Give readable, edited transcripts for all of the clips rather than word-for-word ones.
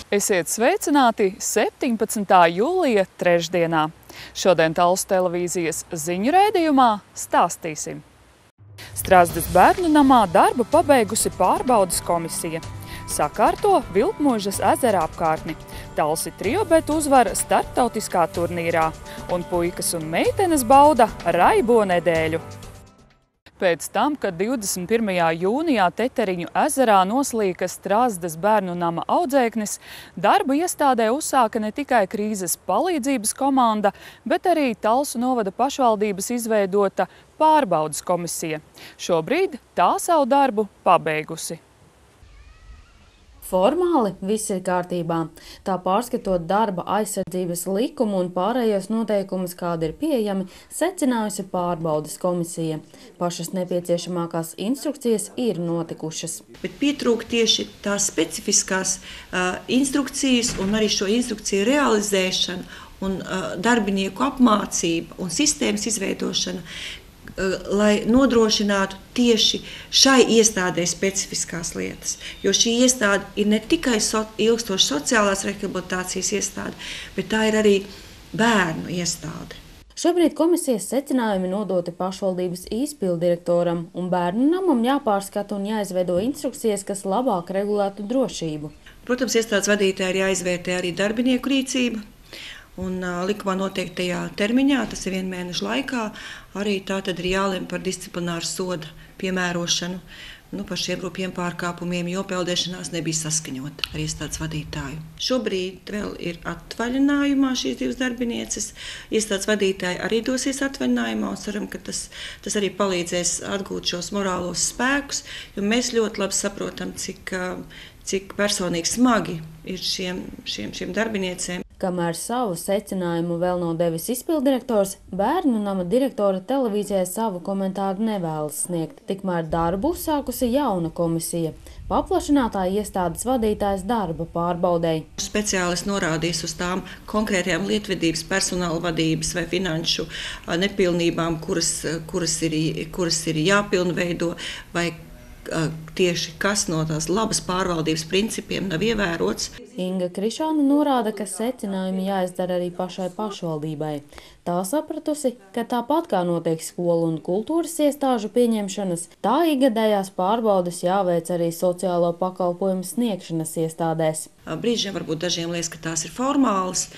Esiet sveicināti 17. jūlija trešdienā. Šodien Talsu televīzijas ziņu raidījumā stāstīsim. Strasdes bērnu namā darbu pabeigusi pārbaudes komisija. Sakārto Vilkmožas ezera apkārtni. Talsi triobet uzvar starptautiskā turnīrā. Un puikas un meitenes bauda raibo nedēļu. Pēc tam, kad 21. jūnijā Teteriņu ezerā noslīka Strasdes bērnu nama audzēknis, darbu iestādē uzsāka ne tikai krīzes palīdzības komanda, bet arī Talsu novada pašvaldības izveidota pārbaudes komisija. Šobrīd tā savu darbu pabeigusi. Formāli viss ir kārtībā. Tā pārskatot darba aizsardzības likumu un pārējos noteikumus, kādi ir pieejami, secinājusi pārbaudes komisija. Pašas nepieciešamākās instrukcijas ir notikušas. Bet pietrūk tieši tās specifiskās instrukcijas un arī šo instrukciju realizēšana un darbinieku apmācība un sistēmas izveidošana, lai nodrošinātu tieši šai iestādē specifiskās lietas. Jo šī iestāde ir ne tikai ilgstoša sociālās rehabilitācijas iestāde, bet tā ir arī bērnu iestāde. Šobrīd komisijas secinājumi nodoti pašvaldības izpilddirektoram un bērnu namam jāpārskata un jāizveido instrukcijas, kas labāk regulētu drošību. Protams, iestādes vadītāji ir jāizvērtē arī darbinieku rīcība. Un likumā noteiktajā termiņā, tas ir 1 mēneša laikā, arī tā tad ir jālem par disciplināru soda piemērošanu par šiem rupjiem pārkāpumiem, jo peldēšanās nebija saskaņota ar iestādes vadītāju. Šobrīd vēl ir atvaļinājumā šīs 2 darbinieces. Iestādes vadītāji arī dosies atvaļinājumā un ceram, ka tas arī palīdzēs atgūt šos morālos spēkus, jo mēs ļoti labi saprotam, cik personīgi smagi ir šiem darbiniecēm. Kamēr savu secinājumu vēl nav devis izpilddirektors, bērnu nama direktora televīzijai savu komentāru nevēlas sniegt. Tikmēr darbu uzsākusi jauna komisija. Paplašinātā iestādes vadītājs darba pārbaudei. Speciālisti norādīs uz tām konkrētajām lietvedības, personāla vadības vai finanšu nepilnībām, kuras ir jāpilnveido, vai tieši kas no tās labas pārvaldības principiem nav ievērots. Inga Krišāna norāda, ka secinājumi jāizdara arī pašai pašvaldībai. Tā sapratusi, ka tāpat kā notiek skolu un kultūras iestāžu pieņemšanas, tā ikgadējās pārbaudes jāveic arī sociālo pakalpojumu sniegšanas iestādēs. Brīžiem varbūt dažiem liekas, ka tās ir formālas,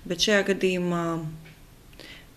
bet šajā gadījumā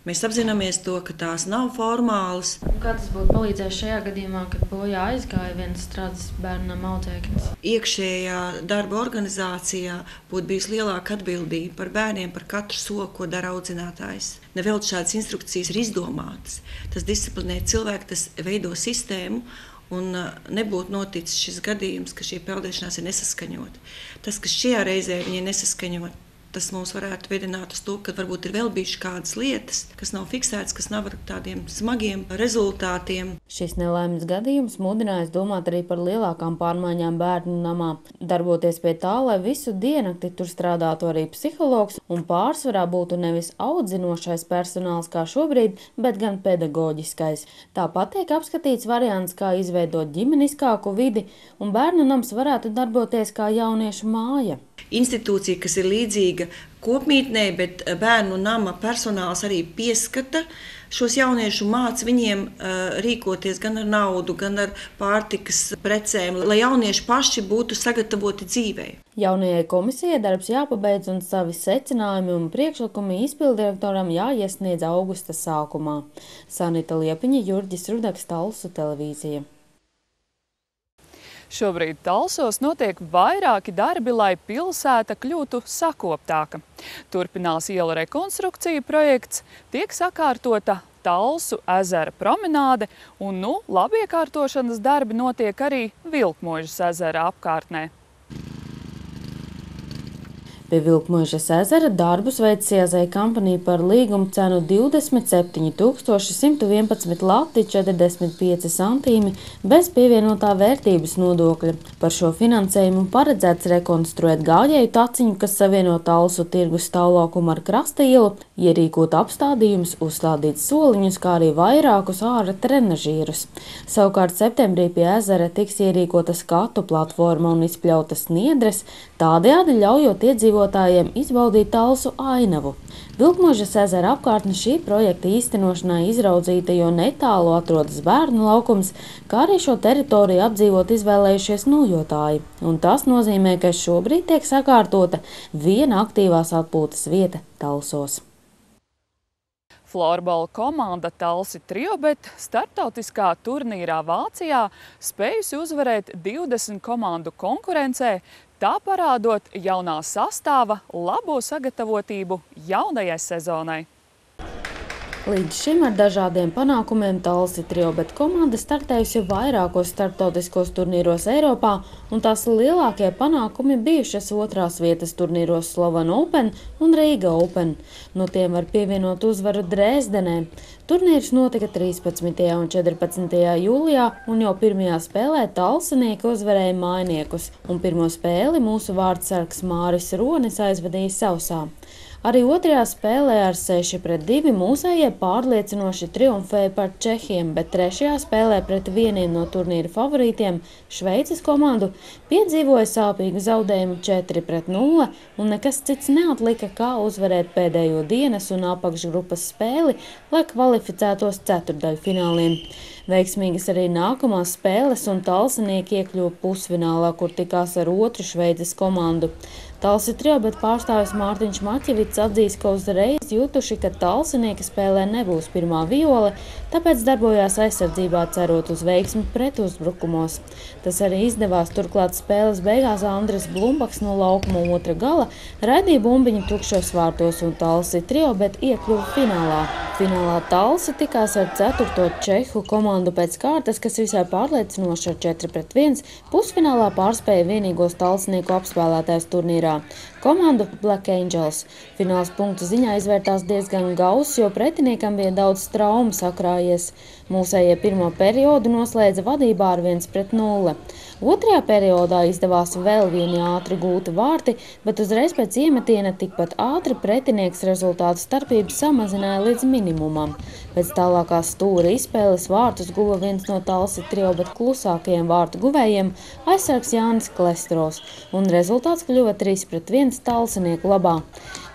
mēs apzināmies to, ka tās nav formālas. Kā tas būtu palīdzējis šajā gadījumā, kad bojā aizgāja viens Strasdes bērnu nama audzēknis? Iekšējā darba organizācijā būtu bijusi lielāka atbildība par bērniem, par katru soli, ko dara audzinātājs. Nevelti šādas instrukcijas ir izdomātas. Tas disciplinē cilvēku, tas veido sistēmu. Un nebūtu noticis šis gadījums, ka šī peldēšanās ir nesaskaņota. Tas, ka šajā reizē viņi ir nesaskaņoti, tas mums varētu vedināt uz to, ka varbūt ir vēl bijušas kādas lietas, kas nav fiksētas, kas nav ar tādiem smagiem rezultātiem. Šis nelaimes gadījums mudinājis domāt arī par lielākām pārmaiņām bērnu namā. Darboties pie tā, lai visu diennakti tur strādātu arī psihologs un pārsvarā būtu nevis audzinošais personāls kā šobrīd, bet gan pedagoģiskais. Tāpat tiek apskatīts variants, kā izveidot ģimeniskāku vidi, un bērnu nams varētu darboties kā jauniešu māja. Institūcija, kas ir līdzīga kopmītnē, bet bērnu nama personāls arī pieskata šos jauniešu, māca viņiem rīkoties gan ar naudu, gan ar pārtikas precēm, lai jaunieši paši būtu sagatavoti dzīvei. Jaunajai komisijai darbs jāpabeidz un savi secinājumi un priekšlikumi izpilddirektoram jāiesniedz augusta sākumā. Sanita Liepiņa, Jurģis Rudaks, Talsu televīzija. Šobrīd Talsos notiek vairāki darbi, lai pilsēta kļūtu sakoptāka. Turpinās ielu rekonstrukcija projekts, tiek sakārtota Talsu ezera promenāde un labiekārtošanas darbi notiek arī Vilkmožas ezera apkārtnē. Pie Vilkmuižas ezera darbus veic CAZ kompanija par līgumu cenu 27 111 lati 45 centīmi bez pievienotā vērtības nodokļa. Par šo finansējumu paredzēts rekonstruēt gājēju taciņu, kas savieno Talsu tirgus stāvlaukumu ar krasta ielu, ierīkot apstādījumus, uzstādīt soliņus, kā arī vairākus āra trenažierus. Savukārt septembrī pie ezera tiks ierīkota skatu platforma un izpļautas niedres, tādējādi ļaujot iedzīvotājiem izbaudīt Talsu ainavu. Vilkmuižas ezera apkārtne šī projekta īstenošanai izraudzīta, jo netālu atrodas bērnu laukums, kā arī šo teritoriju apdzīvot izvēlējušies nojotāji. Un tas nozīmē, ka šobrīd tiek sakārtota viena aktīvās atpūtas vieta Talsos. Florbola komanda Talsi Triobet starptautiskā turnīrā Vācijā spējusi uzvarēt 20 komandu konkurencē, tā parādot jaunā sastāva labo sagatavotību jaunajai sezonai. Līdz šim ar dažādiem panākumiem Talsi Triobet komanda startējusi vairākos starptautiskos turnīros Eiropā, un tās lielākie panākumi bijušas otrās vietas turnīros Slovan Open un Riga Open. No tiem var pievienot uzvaru Dresdenē. Turnīrs notika 13. un 14. jūlijā, un jau pirmajā spēlē talsinieki uzvarēja mājniekus, un pirmo spēli mūsu vārdsargs Māris Ronis aizvadīja Sausā. Arī otrajā spēlē ar 6-2 mūsējie pārliecinoši triumfēja par čehiem, bet trešajā spēlē pret vieniem no turnīra favorītiem, Šveices komandu, piedzīvoja sāpīgu zaudējumu 4-0, un nekas cits neatlika, kā uzvarēt pēdējo dienas un apakšgrupas spēli, lai kvalificētos ceturdaļfināliem. Veiksmīgas arī nākamās spēles, un talsinieki iekļuva pusfinālā, kur tikās ar otru Šveices komandu. Talsi Triobet pārstāvis Mārtiņš Maķevits atzīst, ka uzreiz jutuši, ka talsinieki spēlē nebūs pirmā viole, tāpēc darbojās aizsardzībā, cerot uz veiksmi pretuzbrukumos. Tas arī izdevās, turklāt spēles beigās Andris Blumbaks no laukuma otra gala raidīja bumbiņu tukšos vārtos, un Talsi Triobet iekļuva finālā. Finālā Talsi tikās ar 4. čehu komandu pēc kārtas, kas visai pārliecinoši ar 4-1 pusfinālā pārspēja vienīgos talsinieku apspēlētājs turnīrā komandu Black Angels. Fināls punktu ziņā izvērtās diezgan gauss, jo pretiniekam bija daudz traumu sakrājies. Mūsējie pirmo periodu noslēdza vadībā ar 1-0. Otrajā periodā izdevās vēl vieni ātri gūti vārti, bet uzreiz pēc iemetiena tikpat ātri pretinieks rezultātu starpību samazināja līdz minimumam. Pēc tālākās stūra izspēles vārtus guva viens no Talsi Triobet klusākajiem vārtu guvējiem, aizsargs Jānis Klestros, un rezultāts kļuva 3-1 talsinieku labā.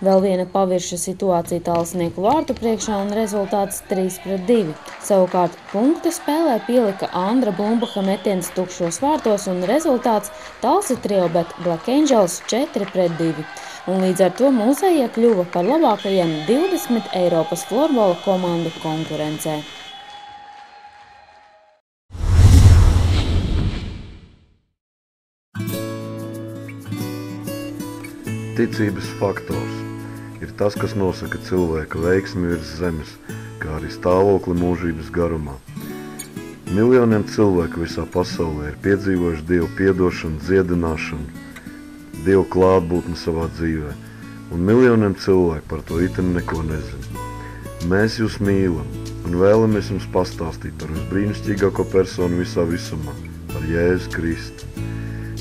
Vēl viena pavirša situācija talsinieku vārtu priekšā un rezultāts 3-2. Savukārt punktu spēlē pielika Andra Blumbacha metiens tukšos vārtos un rezultāts Talsi Triobet Black Angels 4-2. Un līdz ar to mūsējie kļuva par labākajiem 20 Eiropas florbola komandu konkurencē. Ticības faktors ir tas, kas nosaka cilvēka veiksmi virs zemes, kā arī stāvokli mūžības garumā. Miljoniem cilvēku visā pasaulē ir piedzīvojuši Dievu piedošanu, dziedināšanu, Dievu klātbūtni savā dzīvē, un miljoniem cilvēku par to iteni neko nezina. Mēs jūs mīlam un vēlamies jums pastāstīt par visbrīnišķīgāko personu visā visumā, par Jēzu Kristu.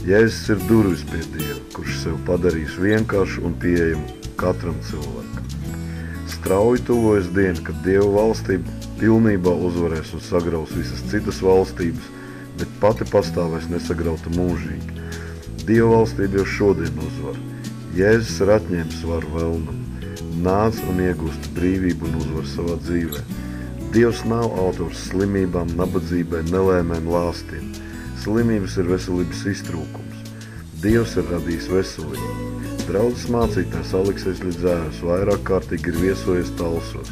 Jēzus ir durvis pie Dieva, kurš sev padarīs vienkāršu un pieejamu katram cilvēkam. Strauji tuvojas diena, kad Dieva valstība pilnībā uzvarēs un sagraus visas citas valstības, bet pati pastāvēs nesagrauta mūžīgi. Dieva valstība jau šodien uzvar. Jēzus ir atņēmis varu vēlnam, nāc un iegūst brīvību un uzvar savā dzīvē. Dievs nav autors slimībām, nabadzībai, nelēmēm, lāstiem. Slimības ir veselības iztrūkums. Dievs ir radījis veselību. Draudzes mācītājs Aleksejs Ļidzējus vairāk kārtīgi ir viesojies Talsos.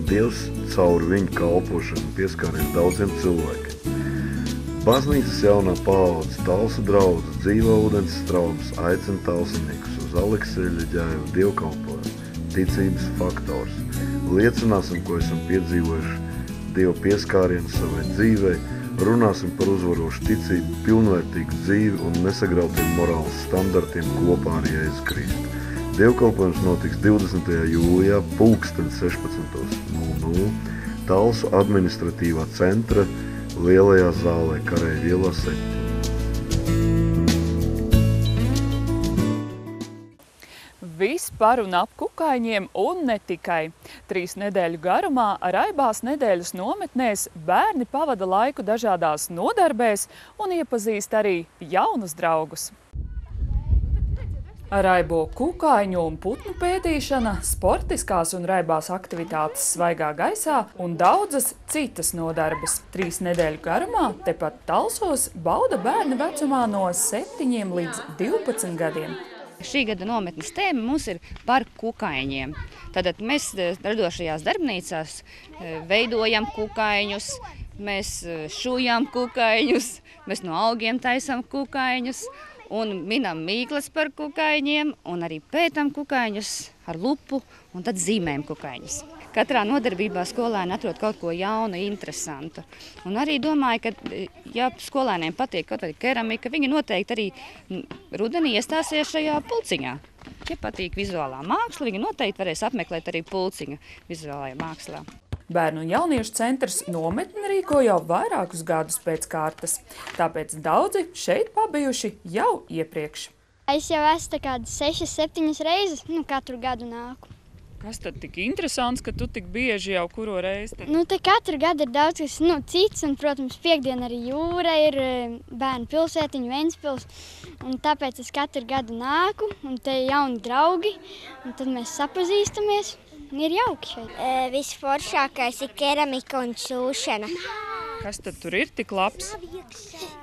Dievs caur viņu kalpošanu pieskāries daudziem cilvēkiem. Baznīcas jaunā paudze, Talsu draudze, dzīvā ūdens straums aicina talsiniekus uz Alekseja Ļidzēju dievkalpojumu, ticības faktors. Liecināsim, ko esam piedzīvojuši Dievu pieskārienu savai dzīvei Runāsim par uzvarošu ticību, pilnvērtīgu dzīvi un nesagrautiem morāles standartiem kopā ar Jēzu Kristu. Dievkalpojums notiks 20. jūlijā 16:00 Talsu administratīvā centra lielajā zālē Kareivju ielā 7. Viss par un ap kukaiņiem un ne tikai. 3 nedēļu garumā Raibās nedēļas nometnēs bērni pavada laiku dažādās nodarbēs un iepazīst arī jaunus draugus. Raibo kukaiņu un putnu pētīšana, sportiskās un raibās aktivitātes svaigā gaisā un daudzas citas nodarbes. 3 nedēļu garumā tepat Talsos bauda bērni vecumā no 7 līdz 12 gadiem. Šī gada nometnes tēma mums ir par kukaiņiem. Tātad mēs radošajās darbnīcās veidojam kukaiņus, mēs šujam kukaiņus, mēs no augiem taisam kukaiņus un minam mīklas par kukaiņiem un arī pētam kukaiņus ar lupu un tad zīmējam kukaiņus. Katrā nodarbībā skolēni atrod kaut ko jaunu, interesantu. Un arī domāju, ka, ja skolēniem patīk kaut kāda keramika, viņi noteikti arī rudenī iestāsies šajā pulciņā. Ja patīk vizuālā māksla, viņi noteikti varēs apmeklēt arī pulciņu vizuālajā mākslā. Bērnu un jauniešu centrs nometni rīko jau vairākus gadus pēc kārtas, tāpēc daudzi šeit pabijuši jau iepriekš. Es jau esmu kādas 6-7 reizes, katru gadu nāku. Kas tad tik interesants, ka tu tik bieži jau kuro reizi? Te katru gadu ir daudz kas cits, un, protams, piekdiena arī jūra ir bērnu pilsētiņa, Ventspils, un tāpēc es katru gadu nāku, un te ir jauni draugi, un tad mēs sapazīstamies, un ir jauki šeit. Visforšākais ir keramika un šūšana. Kas tad tur ir tik labs?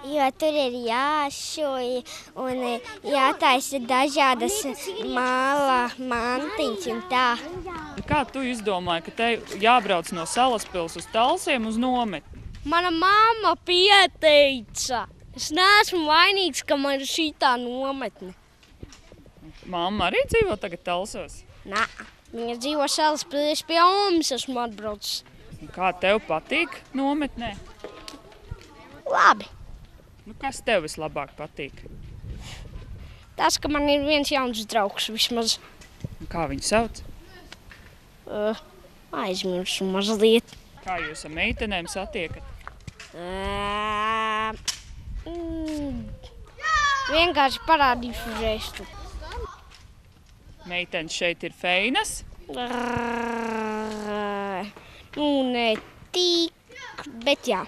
Jo tur ir jāšuj un jātaisa dažādas māla mantiņas un tā. Kā tu izdomāji, ka te jābrauc no Salaspils uz Talsiem uz nometni? Mana mamma pieteica. Es neesmu vainīgs, ka man ir šitā nometne. Mamma arī dzīvo tagad Talsos? Nē, viņa dzīvo Salaspils pie mums, esmu atbraucis. Kā tev patīk nometnē? Labi. Kas tev vislabāk patīk? Tas, ka man ir viens jauns draugs vismaz. Kā viņu sauc? Aizmirsu mazliet. Kā jūs ar meitenēm satiekat? Vienkārši parādīšu žestu. Meitenes šeit ir feinas? Ne tik, bet jā.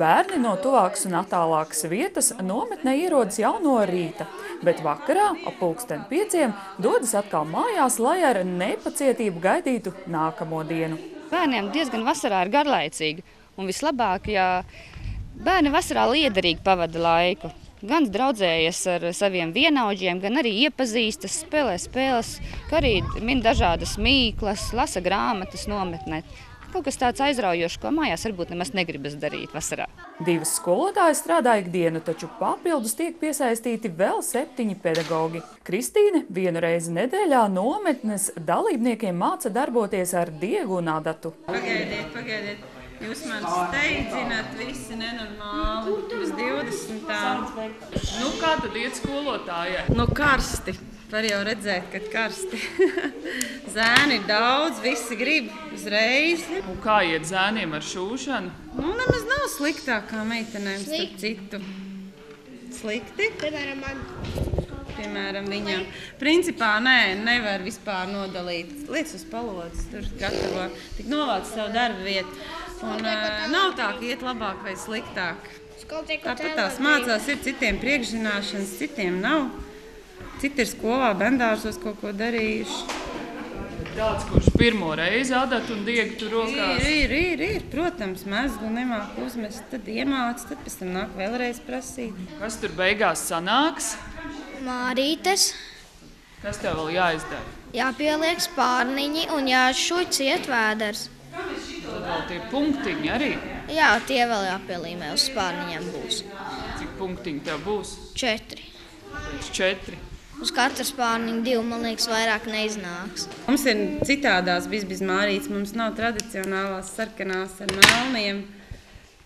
Bērni no tuvākas un attālākas vietas nometnē ierodas jau no rīta, bet vakarā ap 5:00 dodas atkal mājās, lai ar nepacietību gaidītu nākamo dienu. Bērniem diezgan vasarā ir garlaicīgi, un vislabāk, ja bērni vasarā liederīgi pavada laiku. Gan draudzējas ar saviem vienaudžiem, gan arī iepazīstas, spēlē spēles, kā arī min dažādas mīklas, lasa grāmatas nometnē. Kaut kas tāds aizraujošs, ko mājās varbūt nemaz negribas darīt vasarā. 2 skolotāji strādā ikdienu, taču papildus tiek piesaistīti vēl 7 pedagogi. Kristīne 1 reizi nedēļā nometnes dalībniekiem māca darboties ar diegu un adatu. Pagaidiet. Jūs man steidzināt visi nenormāli. Uz 20. Kā tad iet skolotājai? Karsti. Var jau redzēt, ka karsti. Zēni ir daudz, visi grib uzreiz. Un kā iet zēniem ar šūšanu? Nemaz nav sliktāk kā meitenēm, starp citu. Slikti? Piemēram, viņam. Principā nevar vispār nodalīt. Lietas uz palodzes, tur gatavo. Tik novāc savu darbu vietu. Un nav tā, ka iet labāk vai sliktāk. Tāpat tās mācās ir citiem priekšzināšanas, citiem nav. Citi ir skolā, bendārzos kaut ko darījuši. Tāds, kurš pirmo reizi adatu un diegu tur rokās? Ir. Protams, mezglu nemāk uzmest, tad iemāc, tad pēc tam nāk vēlreiz prasīt. Kas tur beigās sanāks? Mārītes. Kas tev vēl jāizdara? Jāpieliek spārniņi un jāšuj ciet vēders. Tad vēl tie punktiņi arī? Jā, tie vēl jāpielīmē uz spārniņiem būs. Cik punktiņi tev būs? 4. 4. Uz katra spārniņa 2, man liekas, vairāk neiznāks. Mums ir citādās bizmārītes, mums nav tradicionālās sarkanās ar melniem.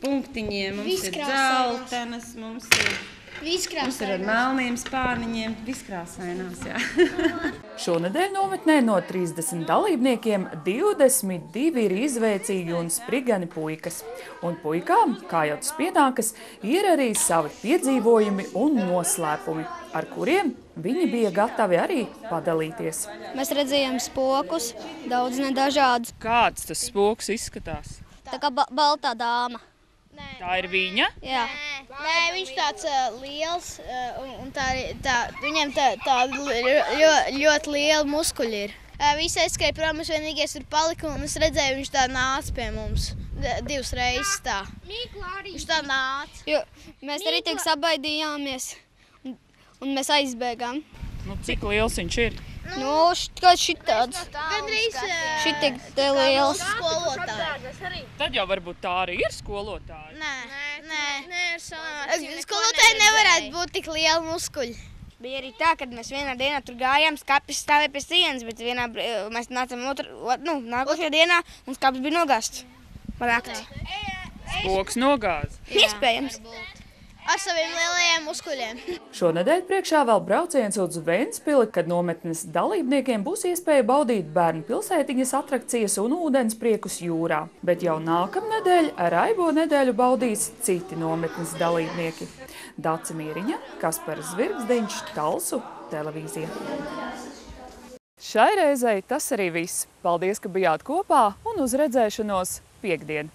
punktiņiem, mums ir dzeltenas, mums ir ar melniem spārniņiem, viskrāsainās, jā. Šonedēļ nometnē no 30 dalībniekiem 22 ir izveicīgi un sprigani puikas. Un puikām, kā jau tas pienākas, ir arī savi piedzīvojumi un noslēpumi, ar kuriem viņi bija gatavi arī padalīties. Mēs redzējām spokus, daudz nedažādus. Kāds tas spoks izskatās? Tā kā baltā dāma. Tā ir viņa? Jā. Nē, viņš tāds liels, un viņam ļoti liela muskuļi ir. Visi aizskrēja prom, mēs vienīgais tur palika, un es redzēju, viņš tā nāca pie mums 2 reizes tā. Viņš tā nāca. Jo mēs arī tiek sabaidījāmies, un mēs aizbēgām. Cik liels viņš ir? Kā šitāds. Gandrīz Šitik te liels. skolotāji. Tad jau varbūt tā arī ir skolotāja. Nē, skolotāji nevarētu būt tik lieli muskuļi. Bija arī tā, kad mēs vienā dienā tur gājām, skapis stāvēja pie sienas, bet mēs nācām nākošajā dienā, un skapis bija nogāzts. Nakti. Spoks nogāza. Iespējams. Ar saviem lielajiem muskuļiem. Šonedēļ priekšā vēl brauciens uz Ventspili, kad nometnes dalībniekiem būs iespēja baudīt bērnu pilsētiņas atrakcijas un ūdens priekus jūrā. Bet jau nākamnedēļ Raibo nedēļu baudīs citi nometnes dalībnieki. Dace Mieriņa, Kaspars Zvirgzdiņš, Talsu televīzija. Šai reizei tas arī viss. Paldies, ka bijāt kopā un uz redzēšanos piektdien!